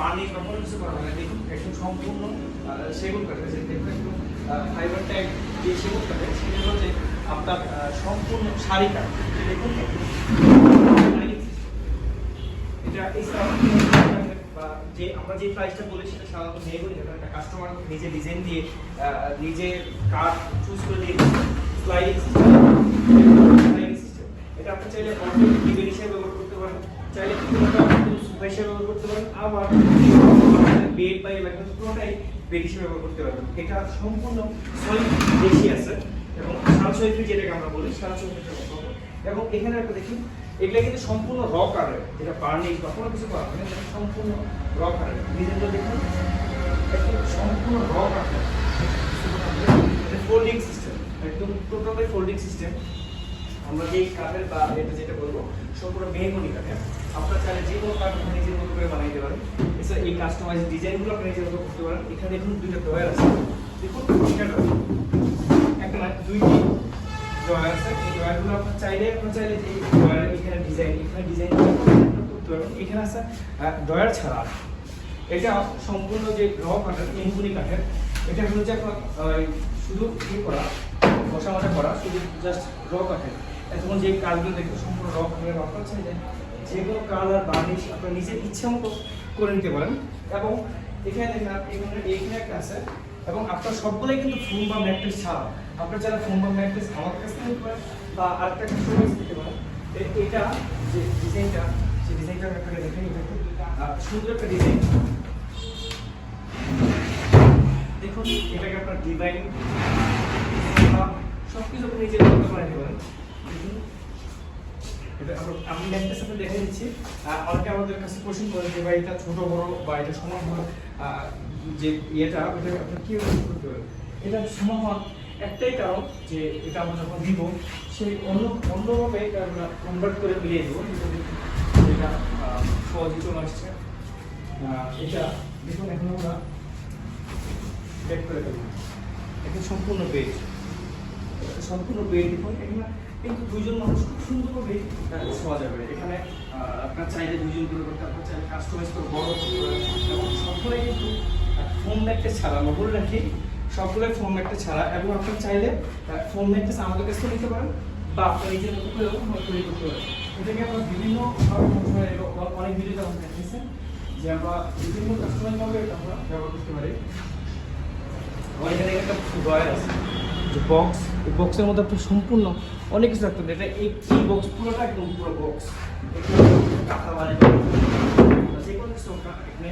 Varnish বা কোনো কিছু করা হয় না। দেখুন একদম সম্পূর্ণ সেগুন কাঠের, যে দেখুন একদম ফাইবার টাইপ যে সেগুন কাঠের, সেটা হচ্ছে আপনার সম্পূর্ণ শাড়ি কাঠ। দেখুন এটা যে আমরা যে প্রাইসটা বলি সেটা সাধারণত মেহগনি কাঠ। একটা কাস্টমার নিজে ডিজাইন দিয়ে নিজে কাঠ চুজ করে দিয়ে স্লাইডিং সিস্টেম, এটা আপনি চাইলে ডিজাইন হিসেবে ব্যবহার করতে পারেন, চাইলে সোফা হিসেবে ব্যবহার করতে পারেন, আবার বেড বা পুরোটাই বেড হিসেবে ব্যবহার করতে পারবেন। এটা সম্পূর্ণ সলিড বেশি আছে এবং সারা সলিড যেটাকে আমরা বলি সারা সলিড, এবং এখানে একটা দেখুন এগুলা কিন্তু সম্পূর্ণ র কালার, যেটা বার্নিশ বা কোনো কিছু করা হয় না, এটা সম্পূর্ণ র কালার। ডিজাইনটা দেখুন একদম সম্পূর্ণ র কালার, এটা ফোল্ডিং সিস্টেম, একদম টোটালি ফোল্ডিং সিস্টেম। আমরা যেই কাঠের বা এটা যেটা বলবো সম্পূর্ণ মেহগনি কাঠের, আপনারা চাইলে যে কোনো কাঠ নিজের মতো করে বানাইতে পারেন। এছাড়া এই কাস্টমাইজ ডিজাইনগুলো আপনি নিজের মতো করতে পারেন। এখানে দেখুন দুইটা ড্রয়ার আছে, দেখুন একটা না দুইটি ড্রয়ার আছে। এই ড্রয়ারগুলো আপনার চাইলে যে ড্রয়ারের এখানে ডিজাইন করতে পারবেন। এখানে আছে ড্রয়ার ছাড়া, এটা সম্পূর্ণ যে র কাঠের মেহগনি কাঠের, এটা হচ্ছে আপনার শুধু ইয়ে করা বসা মাজা করা, শুধু জাস্ট র কাঠের। এখন যে কাজগুলো দেখতে সম্পূর্ণ র কাঠের, আপনার চাইলে যে কোনো কালার বার্নিশ আপনার নিজের ইচ্ছা মতো করে নিতে পারেন। এবং এখানে এইখানে একটা আছে, এবং আপনার সবগুলোই কিন্তু ফোম বা ম্যাট্রেস ছাড়া। আপনার যারা ফোম বা ম্যাট্রেস আমাদের কাছে নিতে পারেন বা আরেকটা কাস্টমাইজ নিতে পারেন। এটা যে ডিজাইনটা, সেই ডিজাইনটা আমি আপনাকে দেখে নিতে সুন্দর একটা ডিজাইন। দেখুন এটাকে আপনার ডিজাইন সবকিছু আপনি নিজের মতো বানাইতে পারেন। এটা আমি ম্যাট্রেস আপনাকে দেখে দিচ্ছি। অনেকে আমাদের কাছে কোশ্চেন করে যে ভাই এটা ছোট বড় বা এটা সমান হওয়ার যে ইয়েটা ওটা আপনি কীভাবে করতে পারেন। এটা সমান হওয়ার একটাই কারণ যে এটা আমরা যখন দিব সেই অন্যভাবে এটা আমরা কনভার্ট করে মিলিয়ে দেবো। এটা সহজে চলে আসছে। এটা দেখুন এখন আমরা বেড করে দেবো, এটা সম্পূর্ণ বেড, দেখুন এখানে কিন্তু দুইজন মানুষ খুব সুন্দরভাবে শোয়া যাবে। এখানে আপনার চাইলে দুইজন করে করতে, আপনার চাইলে কাস্টমাইজ করে বড় করতে পারেন। এবং সবগুলোই কিন্তু ফোম ম্যাট্রেস ছাড়া, আমরা বলে রাখি সবগুলোই ফোম ম্যাট্রেস ছাড়া। এবং আপনার চাইলে ফোম ম্যাট্রেস আমাদের কাছে নিতে পারেন বা আপনার নিজের মতো করেও তৈরি করতে পারেন। এটাকে আমরা বিভিন্ন অনেক ভিডিওতে আমরা দেখেছেন যে আমরা বিভিন্ন কাস্টমাইজভাবে এটা আমরা ব্যবহার করতে পারি। আমার এখানে একটা ড্রয়ার আছে যে বক্স, এই বক্সের মধ্যে আপনি সম্পূর্ণ অনেক কিছু রাখতে পারেন। এটা এই বক্স পুরোটা একদম পুরো বক্স, যে কোনো কিছু এখানে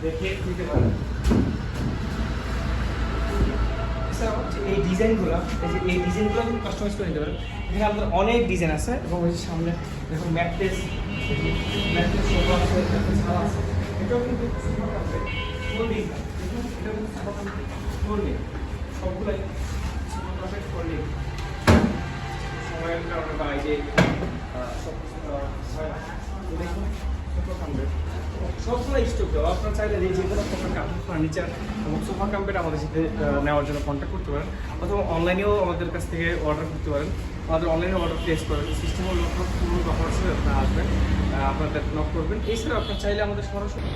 রেখে দিতে পারেন। এই ডিজাইনগুলো কিন্তু কাস্টমাইজ করে নিতে পারেন। এখানে আপনার অনেক ডিজাইন আছে এবং ওই সামনে দেখুন ম্যাট্রেস সোফা আছে, ছাড়া আছে, এটাও কিন্তু ফোল্ডিং, দেখুন এটা কিন্তু ফোল্ডিং, সবগুলাই ফোল্ডিং। সময়ের কারণে বা এই যে সব কিছু দেখুন সবগুলো স্টক দেওয়া। আপনার চাইলে যে কোনো প্রকার কাঠের ফার্নিচার এবং সোফা কাম্পেট আমাদের সাথে নেওয়ার জন্য কন্ট্যাক্ট করতে পারেন, অথবা অনলাইনেও আমাদের কাছ থেকে অর্ডার করতে পারেন। আমাদের অনলাইনে অর্ডার প্লেস করেন, সিস্টেম হল পুরো হোয়াটসঅ্যাপে আপনারা আসবেন, আপনাদের নক করবেন। এছাড়া আপনার চাইলে আমাদের সরাসরি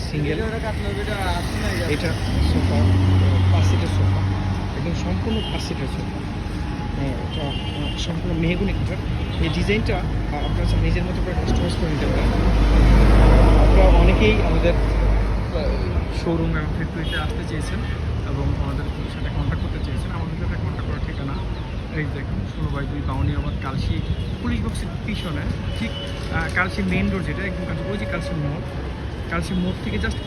সিঙ্গেল এটা সোফা, 5 সিটের সোফা, একদম সম্পূর্ণ 5 সিটের সোফা। এটা সম্পূর্ণ মেহগনি কাঠের। এই ডিজাইনটা আপনারা নিজের মতো করে কাস্টমাইজ করে নিতে পারেন। আপনারা অনেকেই আমাদের শোরুম এবং ফ্যাক্টরিতে আসতে চেয়েছেন এবং আমাদের সাথে কন্ট্যাক্ট করতে চেয়েছেন। আমাদের সাথে কন্ট্যাক্ট করার ঠিকানা এই দেখুন 16/2 বাউনিয়াবাদ, কালশি পুলিশ বক্সের পিছনে, ঠিক কালশি মেইন রোড যেটা একদম কাছে, ওই যে কালশি মোড় থেকে জাস্ট